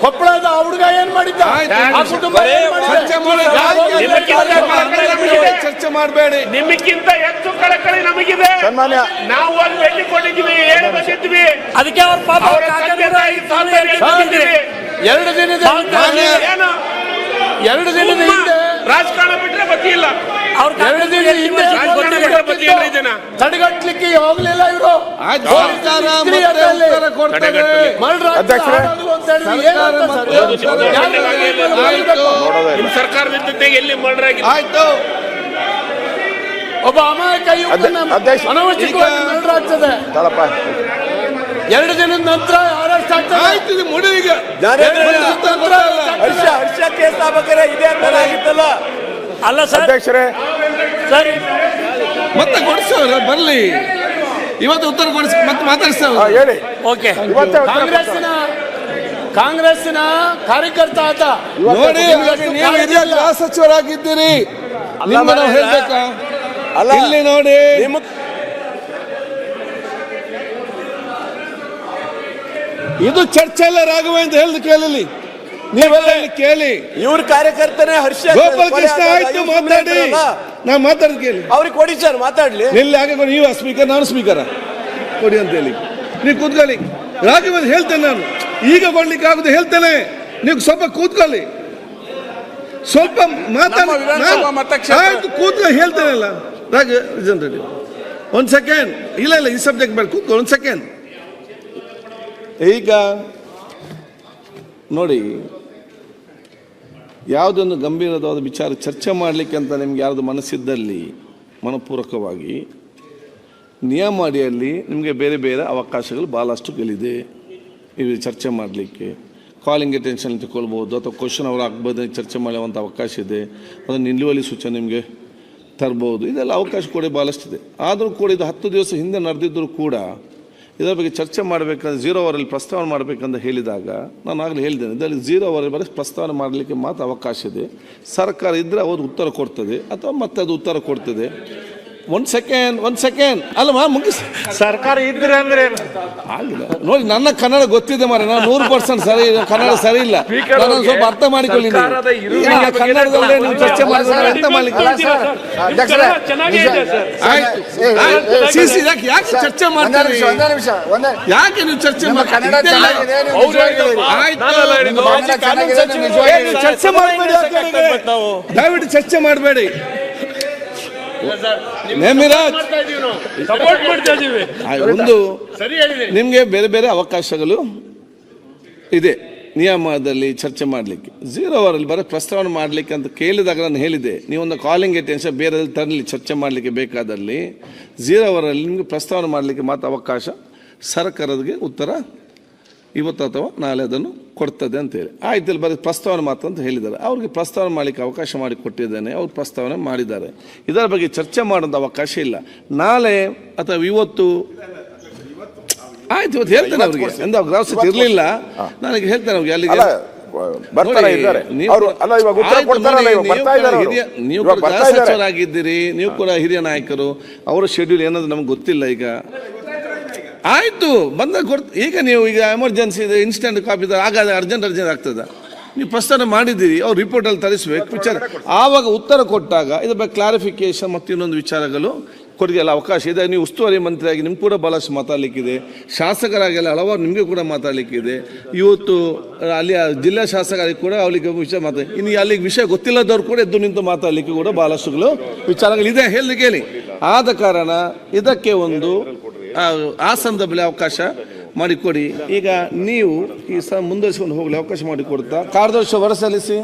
ಕೊಪ್ಪಳದ ಹುಡುಗ ಏನ್ ಮಾಡಿದ್ದ, ಆ ಕುಟುಂಬ ಚರ್ಚೆ ಮಾಡಬೇಡಿ. ನಿಮಗಿಂತ ಹೆಚ್ಚು ಕಳಕಳಿ ನಮಗಿದೆ. ನಾವು ಅಲ್ಲಿ ಭೇಟಿ ಕೊಟ್ಟಿದ್ವಿ, ಏನು ಬಂದಿದ್ವಿ, ಅದಕ್ಕೆ ಅವ್ರ ಪಾಪ 2 ದಿನದ ಹಿಂದೆ ರಾಜಕಾರಣ ಬಿಟ್ರೆ ಗತಿ ಇಲ್ಲ. 2 ದಿನದ ಹಿಂದೆ ತಡೆಗಟ್ಟಲಿಕ್ಕೆ ಹೋಗ್ಲಿಲ್ಲ ಇವರು. ಸರ್ಕಾರದ ಜೊತೆಗೆ ಎಲ್ಲಿ ಮರ್ಡರ್ ಆಗಿದೆ? ಆಯ್ತು, ಒಬ್ಬ ಅಮಾಯಕ ಅನವಶ್ಯಕವಾಗಿ ಮರ್ಡರ್ ಆಗ್ತದೆ. 2 ದಿನದ ನಂತರ ಅರೆಸ್ಟ್ ಆಗ್ತದೆ. ಆಯ್ತು, ಇದು ಮುಡಿಗೆ ಹರ್ಷ ಕೇಸ್ ಆಗ್ಬೇಕಾದ್ರೆ ಇದೆ ಅಂತ ಆಗಿತ್ತಲ್ಲ. ಅಲ್ಲ ಸರ್, ಅಧ್ಯಕ್ಷರೇ ಸರಿ ಮತ್ತೆ ಕೊಡಿಸೋರು ಬರ್ಲಿ, ಇವತ್ತು ಉತ್ತರ ಕೊಡಿಸ್ ಮತ್ತೆ ಮಾತಾಡಿಸ್ತಾವ ಹೇಳಿ. ಓಕೆ, ಕಾಂಗ್ರೆಸ್ಸಿನ ಕಾರ್ಯಕರ್ತ ಆತ ನೋಡಿ. ನೀವು ಹಿರಿಯ ಗೃಹ ಸಚಿವರಾಗಿದ್ದೀರಿ, ನಿಮ್ಮನ್ನು ಹೇಳ್ಬೇಕಾ? ಇಲ್ಲಿ ನೋಡಿ, ಇದು ಚರ್ಚೆ ಎಲ್ಲ ರಾಘವೇಂದ್ರ ಹೇಳಿದ ಕೇಳಲಿ, ನೀವೆಲ್ಲ ಕೇಳಿ. ಇವ್ರ ಕಾರ್ಯಕರ್ತನೇ ಹರ್ಷ ಗೋಪಾಲ್ ಕೃಷ್ಣ. ಆಯ್ತು, ಮಾತಾಡಿ, ನಾ ಮಾತಾಡ್ ಕೇಳಿ. ಅವ್ರಿಗೆ ಕೊಡಿ ಸರ್, ಮಾತಾಡ್ಲಿ. ನಿಲ್ಲಿ ಹಾಗೆ ನೀವು ಸ್ಪೀಕರ್, ನಾನು ಸ್ಪೀಕರ, ಕೊಡಿ ಅಂತ ಹೇಳಿ. ನೀವು ಕೂತ್ಕೊಳ್ಳಿ. ರಾಘವೇಂದ್ರ ಹೇಳ್ತೇನೆ, ನಾನು ಈಗ ಕೊಡ್ಲಿಕ್ಕೆ ಆಗುದು ಹೇಳ್ತೇನೆ. ನೀವು ಸ್ವಲ್ಪ ಕೂತ್ಕೊಳ್ಳಿ, ಸ್ವಲ್ಪ ಮಾತಾಡಿ. ಆಯ್ತು, ಕೂತ್ಕೊಳ್ಳಿ, ಹೇಳ್ತೇನಲ್ಲ ರಾಘವೇಂದ್ರ ರೆಡ್ಡಿ. 1 ಸೆಕೆಂಡ್. ಇಲ್ಲ, ಈ ಸಬ್ಜೆಕ್ಟ್ ಬೇಡ, ಕೂತ್ಕೊಳ್ಳಿ 1 ಸೆಕೆಂಡ್. ಈಗ ನೋಡಿ, ಯಾವುದೊಂದು ಗಂಭೀರವಾದ ವಿಚಾರ ಚರ್ಚೆ ಮಾಡಲಿಕ್ಕೆ ಅಂತ ನಿಮ್ಗೆ ಯಾವುದು ಮನಸ್ಸಿದ್ದಲ್ಲಿ ಮನಪೂರ್ವಕವಾಗಿ ನಿಯಮ ಅಡಿಯಲ್ಲಿ ನಿಮಗೆ ಬೇರೆ ಬೇರೆ ಅವಕಾಶಗಳು ಭಾಳಷ್ಟು ಗಳಿದೆ. ಇದು ಚರ್ಚೆ ಮಾಡಲಿಕ್ಕೆ ಕಾಲಿಂಗ್ ಅಟೆನ್ಷನ್ ತಗೊಳ್ಬೋದು, ಅಥವಾ ಕ್ವಶನ್ ಅವರು ಆಗ್ಬೋದು, ಚರ್ಚೆ ಮಾಡುವಂಥ ಅವಕಾಶ ಇದೆ. ಅದನ್ನು ನಿಲ್ಲುವಲ್ಲಿ ಸೂಚನೆ ನಿಮಗೆ ತರ್ಬೋದು. ಇದೆಲ್ಲ ಅವಕಾಶ ಕೂಡ ಭಾಳಷ್ಟಿದೆ. ಆದರೂ ಕೂಡ ಇದು 10 ದಿವಸ ಹಿಂದೆ ನಡೆದಿದ್ದರೂ ಕೂಡ ಇದರ ಬಗ್ಗೆ ಚರ್ಚೆ ಮಾಡಬೇಕಂದ್ರೆ 0 ಅವರಲ್ಲಿ ಪ್ರಸ್ತಾವನೆ ಮಾಡಬೇಕಂತ ಹೇಳಿದಾಗ ನಾನು ಆಗಲೇ ಹೇಳಿದ್ದೇನೆ, ಇದರಲ್ಲಿ 0 ಅವರಲ್ಲಿ ಬರೀ ಪ್ರಸ್ತಾವನೆ ಮಾಡಲಿಕ್ಕೆ ಮಾತ್ರ ಅವಕಾಶ ಇದೆ. ಸರ್ಕಾರ ಇದ್ದರೆ ಅವರು ಉತ್ತರ ಕೊಡ್ತದೆ, ಅಥವಾ ಮತ್ತೆ ಅದು ಉತ್ತರ ಕೊಡ್ತದೆ. 1 ಸೆಕೆಂಡ್ ಅಲ್ಲಮ್ಮ, ಮುಗಿಸಿ. ಸರ್ಕಾರ ಇದ್ರೆ ಅಂದ್ರೆ ಆಗಿಲ್ಲ ನೋಡಿ, ನನ್ನ ಕನ್ನಡ ಗೊತ್ತಿದೆ ಮಾರೆ, ನಾನು 100% ಸರಿ, ಕನ್ನಡ ಸರಿ ಇಲ್ಲ. ನಾನು ಸ್ವಲ್ಪ ಅರ್ಥ ಮಾಡಿಕೊಳ್ಳಿ. ಕನ್ನಡದಲ್ಲೇ ನೀವು ಚರ್ಚೆ ಮಾಡಿದ್ರೆ ಅರ್ಥ ಮಾಡಲಿಕ್ಕೆ ಯಾಕೆ ಚರ್ಚೆ ಮಾಡ್ತಾರೆ? ಯಾಕೆ ನೀವು ಚರ್ಚೆ ದಯವಿಟ್ಟು ಚರ್ಚೆ ಮಾಡಬೇಡಿ. ಒಂದು ನಿಮಗೆ ಬೇರೆ ಬೇರೆ ಅವಕಾಶಗಳು ಇದೆ ನಿಯಮದಲ್ಲಿ ಚರ್ಚೆ ಮಾಡಲಿಕ್ಕೆ. 0 ಅವರಲ್ಲಿ ಬರೀ ಪ್ರಸ್ತಾವನೆ ಮಾಡಲಿಕ್ಕೆ ಅಂತ ಕೇಳಿದಾಗ ನಾನು ಹೇಳಿದೆ, ನೀವೊಂದು ಕಾಲಿಂಗ್ ಅಟೆನ್ಷನ್ ಬೇರೆ ತರಲಿ ಚರ್ಚೆ ಮಾಡಲಿಕ್ಕೆ ಬೇಕಾದಲ್ಲಿ 0 ಅವರಲ್ಲಿ ನಿಮಗೆ ಪ್ರಸ್ತಾವನೆ ಮಾಡಲಿಕ್ಕೆ ಮಾತ್ರ ಅವಕಾಶ. ಸರ್ಕಾರಕ್ಕೆ ಉತ್ತರ ಇವತ್ತು ಅಥವಾ ನಾಳೆ ಅದನ್ನು ಕೊಡ್ತದೆ ಅಂತೇಳಿ. ಆಯ್ತು, ಇಲ್ಲಿ ಬರೀ ಪ್ರಸ್ತಾವನೆ ಮಾತ್ರ ಅಂತ ಹೇಳಿದ್ದಾರೆ. ಅವ್ರಿಗೆ ಪ್ರಸ್ತಾವನೆ ಮಾಡಲಿಕ್ಕೆ ಅವಕಾಶ ಮಾಡಿ ಕೊಟ್ಟಿದ್ದೇನೆ, ಅವ್ರು ಪ್ರಸ್ತಾವನೆ ಮಾಡಿದ್ದಾರೆ. ಇದರ ಬಗ್ಗೆ ಚರ್ಚೆ ಮಾಡೋದು ಅವಕಾಶ ಇಲ್ಲ. ನಾಳೆ ಅಥವಾ ಇವತ್ತು ಆಯ್ತು, ಇವತ್ತು ಹೇಳ್ತೇನೆ ಅವ್ರಿಗೆ, ಎಂದು ಅವ್ರ ಗೃಹ ಸಚಿವ ಇರಲಿಲ್ಲ, ನನಗೆ ಹೇಳ್ತೇನೆ ಅವ್ರಿಗೆ. ಅಲ್ಲಿಗೆ ನೀವು ಕೂಡ ಗೃಹ ಸಚಿವರಾಗಿದ್ದೀರಿ, ನೀವು ಕೂಡ ಹಿರಿಯ ನಾಯಕರು. ಅವರ ಶೆಡ್ಯೂಲ್ ಏನಾದ್ರು ನಮ್ಗೆ ಗೊತ್ತಿಲ್ಲ. ಈಗ ಆಯಿತು, ಬಂದಾಗ ಈಗ ನೀವು ಈಗ ಎಮರ್ಜೆನ್ಸಿ ಇದೆ, ಇನ್ಸ್ಟೆಂಟ್ ಕಾಪಿ ಆಗಾದ ಅರ್ಜೆಂಟ್ ಆಗ್ತದೆ. ನೀವು ಪ್ರಸ್ತಾವನೆ ಮಾಡಿದ್ದೀರಿ, ಅವ್ರು ರಿಪೋರ್ಟಲ್ಲಿ ತರಿಸ್ಬೇಕು ವಿಚಾರ. ಆವಾಗ ಉತ್ತರ ಕೊಟ್ಟಾಗ ಇದ್ರ ಬಗ್ಗೆ ಕ್ಲಾರಿಫಿಕೇಶನ್ ಮತ್ತು ಇನ್ನೊಂದು ವಿಚಾರಗಳು ಕೊಡುಗೆಲ್ಲ ಅವಕಾಶ ಇದೆ. ನೀವು ಉಸ್ತುವಾರಿ ಮಂತ್ರಿಯಾಗಿ ನಿಮ್ಗೆ ಕೂಡ ಭಾಳಷ್ಟು ಮಾತಾಡಲಿಕ್ಕಿದೆ, ಶಾಸಕರಾಗೆಲ್ಲ ಹಲವಾರು ನಿಮಗೆ ಕೂಡ ಮಾತಾಡಲಿಕ್ಕಿದೆ. ಇವತ್ತು ಅಲ್ಲಿ ಜಿಲ್ಲಾ ಶಾಸಕರಿಗೆ ಕೂಡ ಅವರಿಗೆ ವಿಷಯ ಇನ್ನು ಅಲ್ಲಿಗೆ ವಿಷಯ ಗೊತ್ತಿಲ್ಲದವ್ರು ಕೂಡ ಎದ್ದು ನಿಂತು ಮಾತಾಡಲಿಕ್ಕೆ ಕೂಡ ಭಾಳಷ್ಟುಗಳು ವಿಚಾರಗಳಿದೆ ಹೇಳಲಿಕ್ಕೆ ಹೇಳಿ. ಆದ ಕಾರಣ ಇದಕ್ಕೆ ಒಂದು ಆ ಸಂದರ್ಭದಲ್ಲಿ ಅವಕಾಶ ಮಾಡಿಕೊಡಿ. ಈಗ ನೀವು ಈ ಮುಂದುವರಿಸಿಕೊಂಡು ಹೋಗಲಿ ಅವಕಾಶ ಮಾಡಿಕೊಡ್ತಾ ಕಾರ್ಯದರ್ಶಿ ಹೊರ ಸಲ್ಲಿಸಿ.